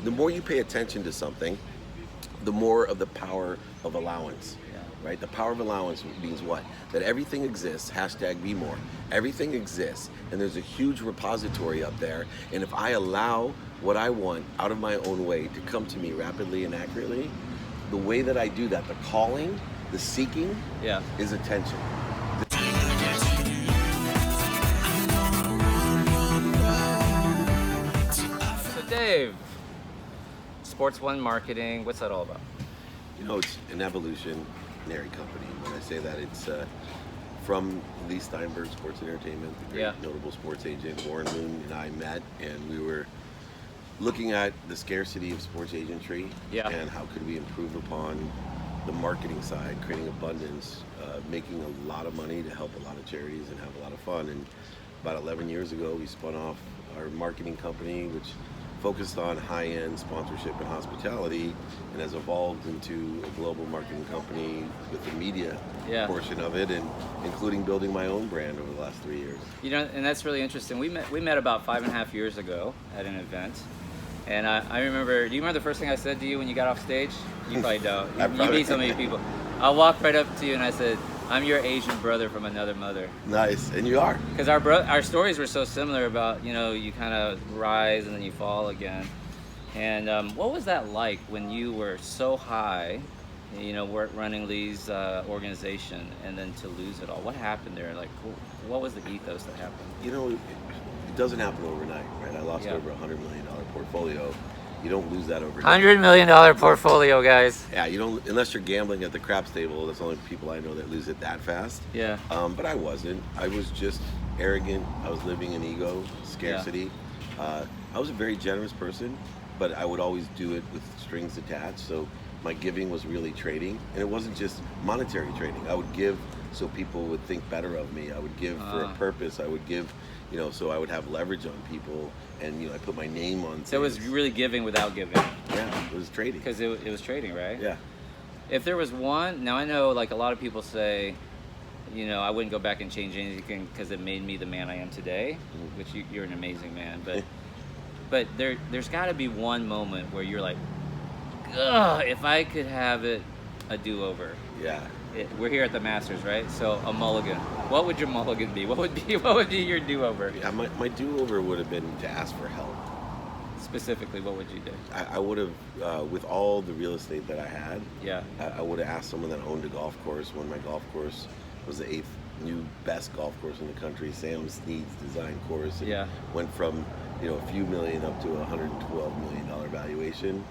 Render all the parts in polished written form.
the more you pay attention to something, the more of the power of allowance. Right? The power of allowance means what? That everything exists, hashtag be more. Everything exists, and there's a huge repository up there, and if I allow what I want out of my own way to come to me rapidly and accurately, the way that I do that, the calling, the seeking, is attention. So Dave, Sports One Marketing, what's that all about? You know, it's an evolutionary company. When I say that, it's from Leigh Steinberg Sports Entertainment, the great notable sports agent. Warren Moon and I met, and we were looking at the scarcity of sports agentry and how could we improve upon the marketing side, creating abundance, making a lot of money to help a lot of charities and have a lot of fun. And about 11 years ago, we spun off our marketing company, which focused on high-end sponsorship and hospitality, and has evolved into a global marketing company with the media portion of it, and including building my own brand over the last 3 years. You know, and that's really interesting. We met about 5.5 years ago at an event, and I remember. Do you remember the first thing I said to you when you got off stage? You probably don't. You meet so many people. I walked right up to you and I said, "I'm your Asian brother from another mother." Nice, and you are. Because our stories were so similar about, you know, you kind of rise and then you fall again. And what was that like when you were so high, you know, running Leigh's organization, and then to lose it all? What happened there? Like, what was the ethos that happened? You know, it doesn't happen overnight, right? I lost over $100 million portfolio. You don't lose that overnight. $100 million portfolio, guys. Yeah, you don't, unless you're gambling at the craps table. That's the only people I know that lose it that fast. Yeah. But I wasn't. I was just arrogant. I was living in ego, scarcity. I was a very generous person, but I would always do it with strings attached. So my giving was really trading, and it wasn't just monetary trading. I would give so people would think better of me. I would give for a purpose. I would give, you know, so I would have leverage on people, and you know, I put my name on things. So it was really giving without giving. Yeah, it was trading. Because it was trading, right? Yeah. If there was one, now I know, like, a lot of people say, you know, I wouldn't go back and change anything because it made me the man I am today, which you're an amazing man, but there's got to be one moment where you're like, ugh, if I could have it a do-over. Yeah. We're here at the Masters, right? So a mulligan. What would your mulligan be? What would be your do-over? Yeah, my do-over would have been to ask for help. Specifically, what would you do? I would have, with all the real estate that I had, I would have asked someone that owned a golf course when my golf course was the 8th new best golf course in the country, Sam Snead's design course. And went from, you know, a few million up to a $112 million valuation.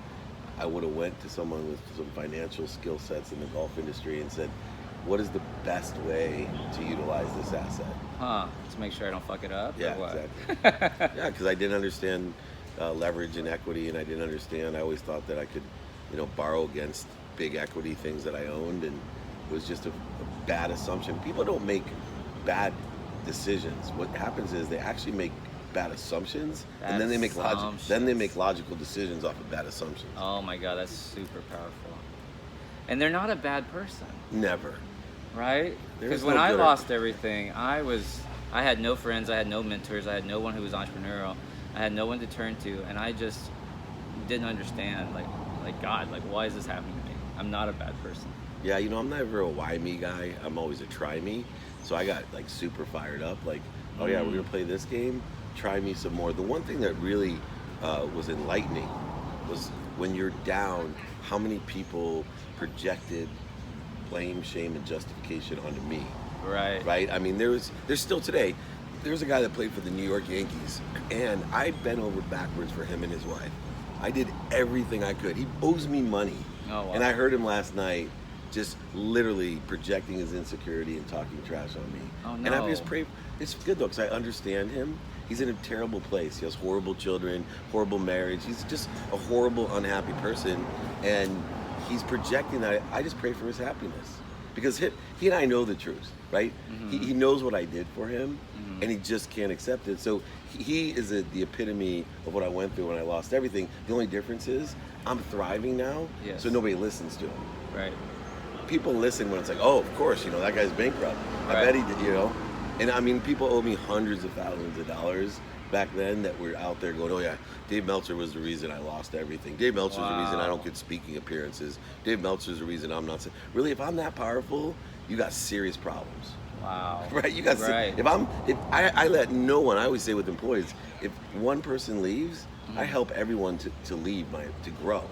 I would have went to someone with some financial skill sets in the golf industry and said, what is the best way to utilize this asset? To make sure I don't fuck it up? Yeah, or what? exactly. Yeah, because I didn't understand leverage and equity, and I always thought that I could, you know, borrow against big equity things that I owned, and it was just a bad assumption. People don't make bad decisions. What happens is they actually make bad assumptions, and then they make logical decisions off of bad assumptions. Oh my God, that's super powerful. And they're not a bad person. Never. Right? Because when I lost everything, I had no friends, I had no mentors, I had no one who was entrepreneurial, I had no one to turn to, and I just didn't understand, like God, like, why is this happening to me? I'm not a bad person. Yeah, you know, I'm never a why me guy. I'm always a try me. So I got like super fired up, like, oh yeah, we're gonna play this game. Try me some more. The one thing that really was enlightening was when you're down, how many people projected blame, shame, and justification onto me. Right. Right? I mean, there's still today, there's a guy that played for the New York Yankees, and I bent over backwards for him and his wife. I did everything I could. He owes me money. Oh, wow. And I heard him last night just literally projecting his insecurity and talking trash on me. Oh, no. And I just pray. It's good though, because I understand him. He's in a terrible place. He has horrible children, horrible marriage. He's just a horrible, unhappy person, and he's projecting that. I just pray for his happiness, because he and I know the truth, right? He knows what I did for him, and he just can't accept it. So he is the epitome of what I went through when I lost everything. The only difference is I'm thriving now, so nobody listens to him. Right. People listen when it's like, oh, of course, you know, that guy's bankrupt. I bet he did, you know. And I mean, people owe me hundreds of thousands of dollars, back then that were out there going, oh yeah, Dave Meltzer was the reason I lost everything. Dave Meltzer's the reason I don't get speaking appearances. Dave Meltzer's the reason I'm not. Really, if I'm that powerful, you got serious problems. Wow. Right? You got. Right. If I let no one. I always say with employees, if one person leaves, I help everyone to leave to grow.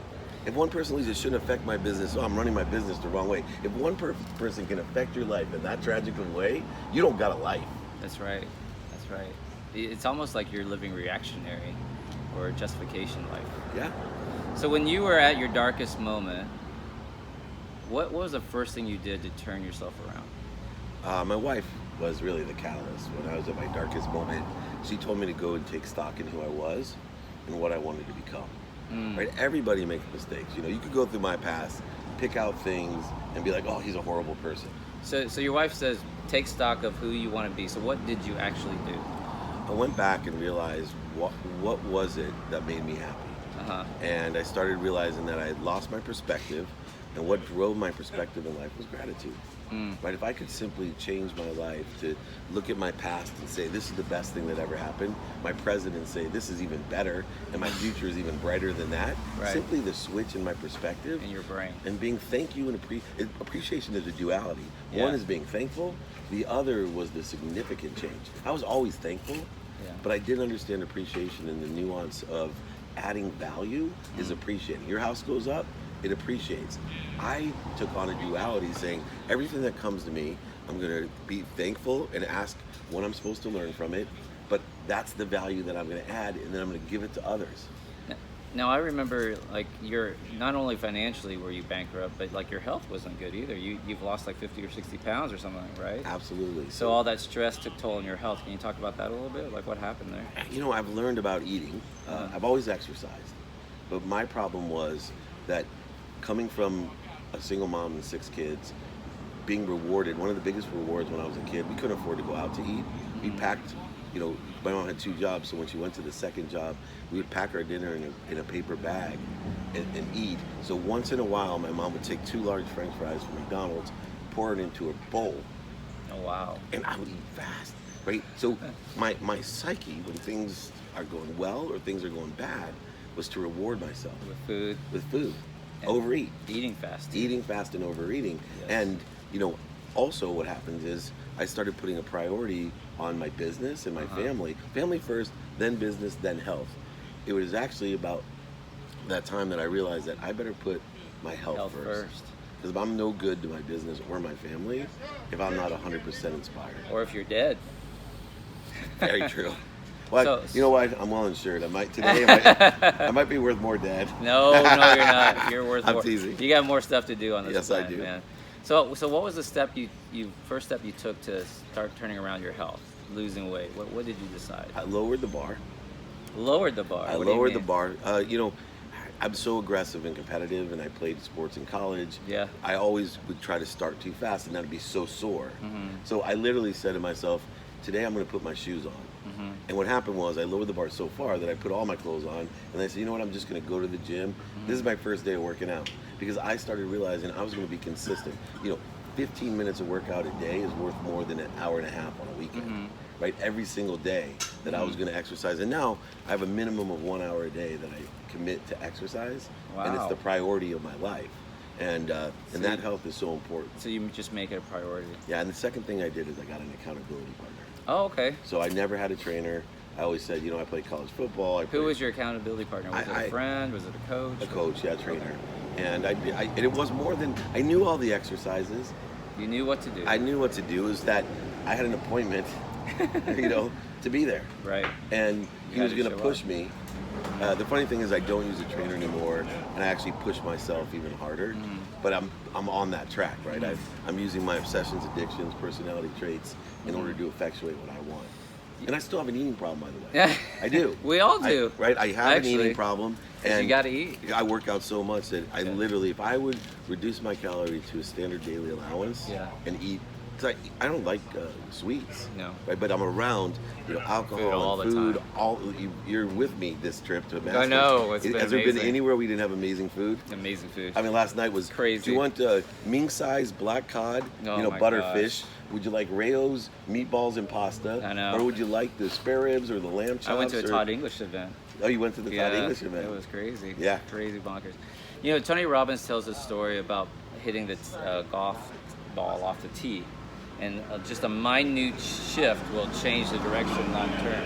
If one person leaves, it shouldn't affect my business. Oh, I'm running my business the wrong way. If one person can affect your life in that tragic of a way, you don't got a life. That's right. That's right. It's almost like you're living reactionary or justification life. Yeah. So when you were at your darkest moment, what was the first thing you did to turn yourself around? My wife was really the catalyst. When I was at my darkest moment, she told me to go and take stock in who I was and what I wanted to become. Right? Everybody makes mistakes. You could go through my past, pick out things, and be like, oh, he's a horrible person. So your wife says, take stock of who you want to be. So what did you actually do? I went back and realized what was it that made me happy. And I started realizing that I had lost my perspective, and what drove my perspective in life was gratitude. Right? If I could simply change my life to look at my past and say, this is the best thing that ever happened, my present and say, this is even better, and my future is even brighter than that. Right. Simply the switch in my perspective. In your brain. And being thank you and appreciation is a duality. Yeah. One is being thankful, the other was the significant change. I was always thankful, but I didn't understand appreciation and the nuance of adding value is appreciating. Your house goes up, it appreciates. I took on a duality saying everything that comes to me, I'm going to be thankful and ask what I'm supposed to learn from it, but that's the value that I'm going to add, and then I'm going to give it to others. Now I remember, like, you're not only financially were you bankrupt, but like your health wasn't good either. You've lost like 50 or 60 pounds or something, right? Absolutely. So all that stress took toll on your health. Can you talk about that a little bit? Like what happened there? I've learned about eating. I've always exercised, but my problem was that coming from a single mom and 6 kids, being rewarded, one of the biggest rewards when I was a kid, we couldn't afford to go out to eat. We packed, my mom had 2 jobs, so when she went to the second job, we would pack our dinner in a paper bag and eat. So once in a while, my mom would take 2 large French fries from McDonald's, pour it into a bowl. Oh, wow. And I would eat fast, right? So my psyche, when things are going well or things are going bad, was to reward myself. With food. And overeat. Eating fast. Eating fast and overeating. Yes. And, also what happens is I started putting a priority on my business and my family. Family first, then business, then health. It was actually about that time that I realized that I better put my health first. Because if I'm no good to my business or my family, if I'm not 100% inspired. Or if you're dead. Very true. Well, So- you know what? I'm well insured. I might be worth more dead. No, you're not. You're worth I'm more. teasing. You got more stuff to do on this Yes, planet, I do. man. So what was the step first step you took to start turning around your health, losing weight? What did you decide? I lowered the bar. Lowered the bar. I What do you lowered the mean? bar. I'm so aggressive and competitive, and I played sports in college. Yeah. I always would try to start too fast, and that'd be so sore. So I literally said to myself, today I'm going to put my shoes on. And what happened was I lowered the bar so far that I put all my clothes on, and I said, you know what, I'm just going to go to the gym. This is my first day of working out, because I started realizing I was going to be consistent. 15 minutes of workout a day is worth more than an hour and a half on a weekend. Right? Every single day that I was going to exercise. And now I have a minimum of 1 hour a day that I commit to exercise. And it's Wow. the priority of my life. And that health is so important. So you just make it a priority. Yeah, and the second thing I did is I got an accountability partner. Oh, okay. So I never had a trainer. I always said, I played college football. Who was your accountability partner? Was it a friend? Was it a coach? A coach, yeah, trainer. And and it was more than, I knew all the exercises. You knew what to do. I knew what to do. Is that I had an appointment, to be there. Right. And he You was had to going to show push up. me. The funny thing is I don't use a trainer anymore, and I actually push myself even harder. But I'm on that track, right? I'm using my obsessions, addictions, personality traits in order to effectuate what I want. And I still have an eating problem, by the way. Yeah. I do. We all do. Right? I have Actually, an eating problem. 'cause you gotta eat. I work out so much that I literally, if I would reduce my calorie to a standard daily allowance Yeah. and eat because I don't like sweets. No. Right, but I'm around, alcohol, Food all and the food. time. You're with me this trip to Masters. I know. It's been Has there been amazing. anywhere we didn't have amazing food? Amazing food. I mean, last night was Crazy. Do you want ming-sized black cod? Oh my butterfish. gosh. Would you like Rayo's meatballs and pasta? I know. Or would you like the spare ribs or the lamb chops? I went to a Todd English event. Oh, you went to the Todd English event. It was crazy. Yeah. Crazy bonkers. Tony Robbins tells a story about hitting the golf ball off the tee, and just a minute shift will change the direction long term.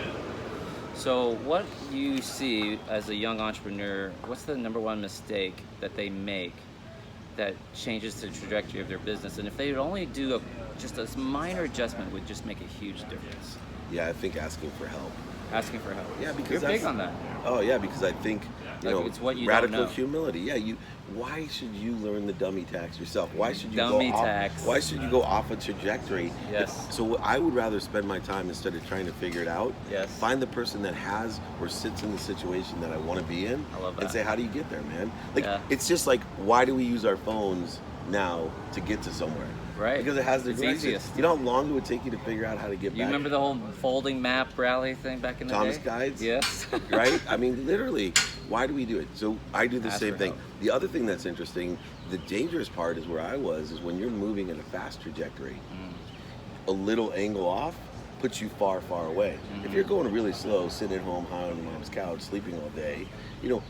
So what you see as a young entrepreneur, what's the number one mistake that they make that changes the trajectory of their business? And if they would only do just a minor adjustment, would just make a huge difference. Yeah, I think asking for help. Asking for help. Yeah, because you're big on that. Oh yeah, because I think it's what you radical don't know. humility. Yeah, why should you learn the dummy tax yourself? Why should you Dummy go tax. Why should you go off a trajectory? Yes. So I would rather spend my time, instead of trying to figure it out, Yes. find the person that has or sits in the situation that I want to be in, I love that. and say, how do you get there, man? Yeah. It's just like, why do we use our phones now to get to somewhere? Right. Because it has the It's directions. easiest. You know how long it would take you to figure out how to get back? You remember the whole folding map rally thing back in the Thomas day? Guides? Yes. Right? I mean, literally, why do we do it? So I do the Ask same for thing. help. The other thing that's interesting, the dangerous part is where I was, is when you're moving in a fast trajectory, a little angle off puts you far, far away. If you're going really slow, sitting at home high on mom's couch, sleeping all day,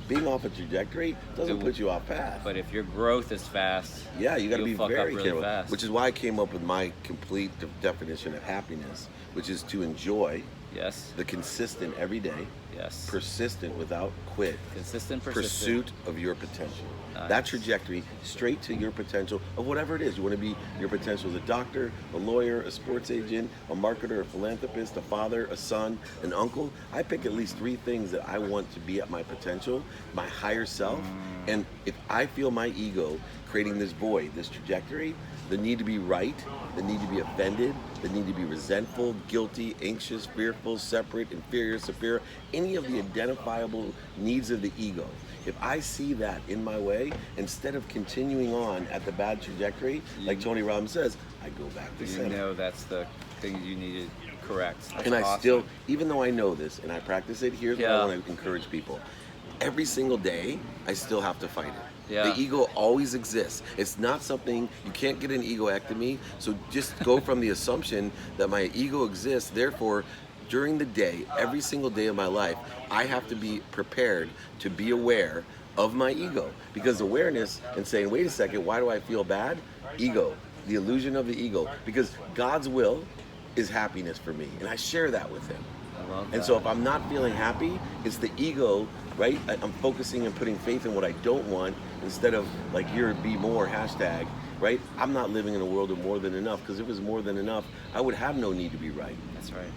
being off a trajectory doesn't put you off path. But if your growth is fast, Yeah, you got to be you'll fuck very up really careful. fast. Which is why I came up with my complete definition of happiness, which is to enjoy yes, the consistent every day, yes, persistent without quit, consistent, persistent. pursuit of your potential. Nice. That trajectory straight to your potential of whatever it is. You want to be your potential as a doctor, a lawyer, a sports agent, a marketer, a philanthropist, a father, a son, an uncle. I pick at least 3 things that I want to be at my potential, my higher self. And if I feel my ego creating this void, this trajectory, the need to be right, the need to be offended, the need to be resentful, guilty, anxious, fearful, separate, inferior, superior, any of the identifiable needs of the ego. If I see that in my way, instead of continuing on at the bad trajectory, like Tony Robbins says, I go back to You center. know that's the thing you need to correct. That's And I awesome. still, even though I know this and I practice it, here's what Yeah. I want to encourage people. Every single day, I still have to fight it. Yeah. The ego always exists. It's not something, you can't get an egoectomy, so just go from the assumption that my ego exists. Therefore, during the day, every single day of my life, I have to be prepared to be aware of my ego. Because awareness and saying, wait a second, why do I feel bad? Ego, the illusion of the ego. Because God's will is happiness for me, and I share that with Him. I love And that. so if I'm not feeling happy, it's the ego, right? I'm focusing and putting faith in what I don't want instead of like your be more hashtag, right? I'm not living in a world of more than enough, because if it was more than enough, I would have no need to be right. That's right.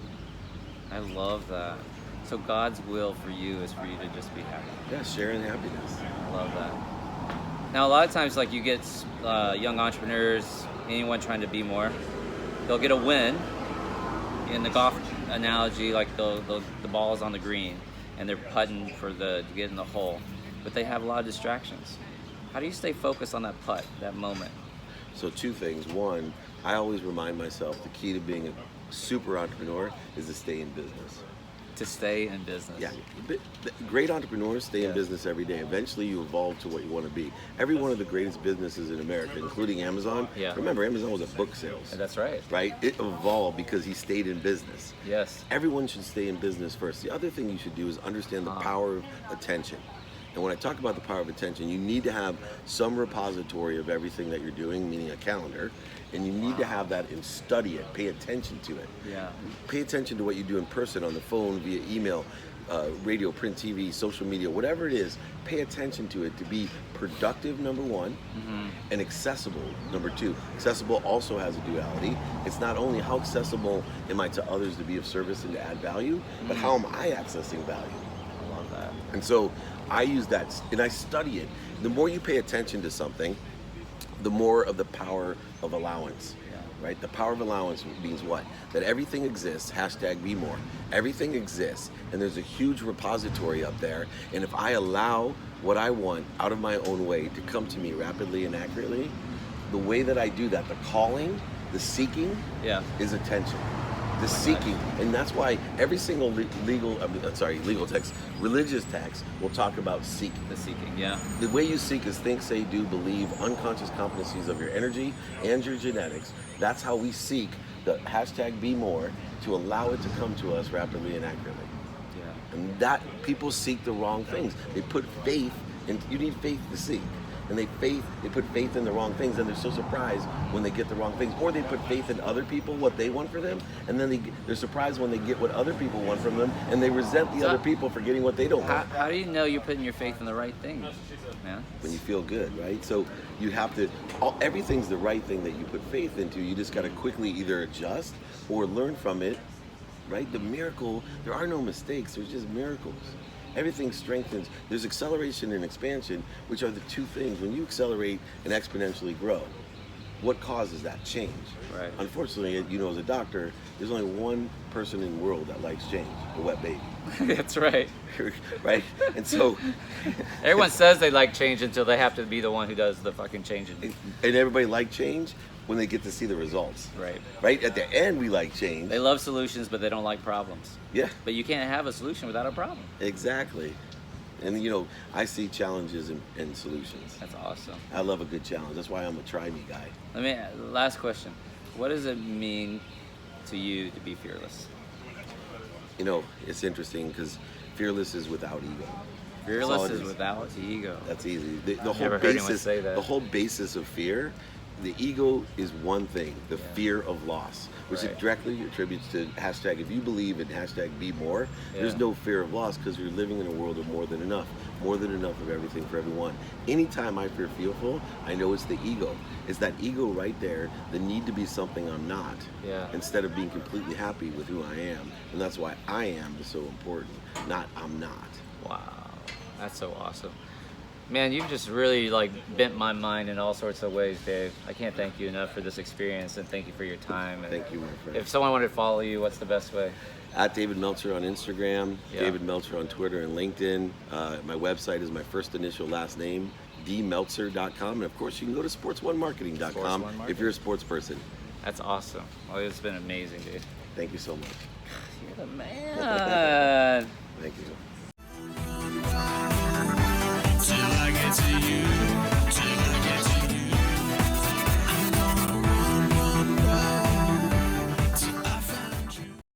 I love that. So God's will for you is for you to just be happy. Yeah, sharing happiness. I love that. Now, a lot of times, like you get young entrepreneurs, anyone trying to be more, they'll get a win. In the golf analogy, like the ball is on the green, and they're putting to get in the hole, but they have a lot of distractions. How do you stay focused on that putt, that moment? So 2 things. One, I always remind myself the key to being a super entrepreneur is to stay in business. To stay in business. Yeah, great entrepreneurs stay in Yes. business every day. Eventually, you evolve to what you want to be. Every one of the greatest businesses in America, including Amazon. Yeah. Remember, Amazon was a book sales, That's right. right? It evolved because he stayed in business. Yes. Everyone should stay in business first. The other thing you should do is understand the power of attention. And when I talk about the power of attention, you need to have some repository of everything that you're doing, meaning a calendar, and you need to have that and study it, pay attention to it. Yeah. Pay attention to what you do in person, on the phone, via email, radio, print, TV, social media, whatever it is. Pay attention to it to be productive, number 1, and accessible, number 2. Accessible also has a duality. It's not only how accessible am I to others to be of service and to add value, but how am I accessing value? I love that. And so I use that, and I study it. The more you pay attention to something, the more of the power of allowance. Right? The power of allowance means what? That everything exists, hashtag be more. Everything exists, and there's a huge repository up there, and if I allow what I want out of my own way to come to me rapidly and accurately, the way that I do that, the calling The seeking Yeah. is attention. The my seeking, and that's why every single legal text, religious text will talk about seeking. The seeking, yeah. The way you seek is think, say, do, believe, unconscious competencies of your energy and your genetics. That's how we seek the hashtag be more to allow it to come to us rapidly and accurately. Yeah. And that people seek the wrong things. They put faith in, you need faith to seek. And they put faith in the wrong things, and they're so surprised when they get the wrong things. Or they put faith in other people, what they want for them, and then they're surprised when they get what other people want from them, and they resent the other people for getting what they don't want. How do you know you're putting your faith in the right thing, man? When you feel good, right? So you have to, everything's the right thing that you put faith into. You just got to quickly either adjust or learn from it, right? The miracle, there are no mistakes, there's just miracles. Everything strengthens. There's acceleration and expansion, which are the two things. When you accelerate and exponentially grow, what causes that change? Right. Unfortunately, you know, as a doctor, there's only one person in the world that likes change, a wet baby. That's right. Right? And so... Everyone says they like change until they have to be the one who does the fucking changing. And everybody like change when they get to see the results. Right. Right? At the end, we like change. They love solutions, but they don't like problems. Yeah. But you can't have a solution without a problem. Exactly. And, you know, I see challenges and solutions. That's awesome. I love a good challenge. That's why I'm a try me guy. Last question. What does it mean to you to be fearless? You know, it's interesting because fearless is without ego. Fearless is without ego. That's easy. The I've whole never heard anyone basis, say that. the whole basis of fear, the ego is one thing, the fear of loss, which Right. it directly attributes to hashtag, if you believe in hashtag be more, there's Yeah. no fear of loss because you're living in a world of more than enough of everything for everyone. Anytime I feel fearful, I know it's the ego. It's that ego right there, the need to be something I'm not, Yeah. instead of being completely happy with who I am. And that's why I am is so important, not I'm not. Wow. That's so awesome. Man, you've just really like bent my mind in all sorts of ways, Dave. I can't thank you enough for this experience, and thank you for your time. And Thank you, my friend. if someone wanted to follow you, what's the best way? At David Meltzer on Instagram, Yeah. David Meltzer on Twitter and LinkedIn. My website is my first initial last name, dmeltzer.com. And of course, you can go to sports1marketing.com Sports One if Marketing. you're a sports person. That's awesome. Well, it's been amazing, dude. Thank you so much. You're the man. Thank you.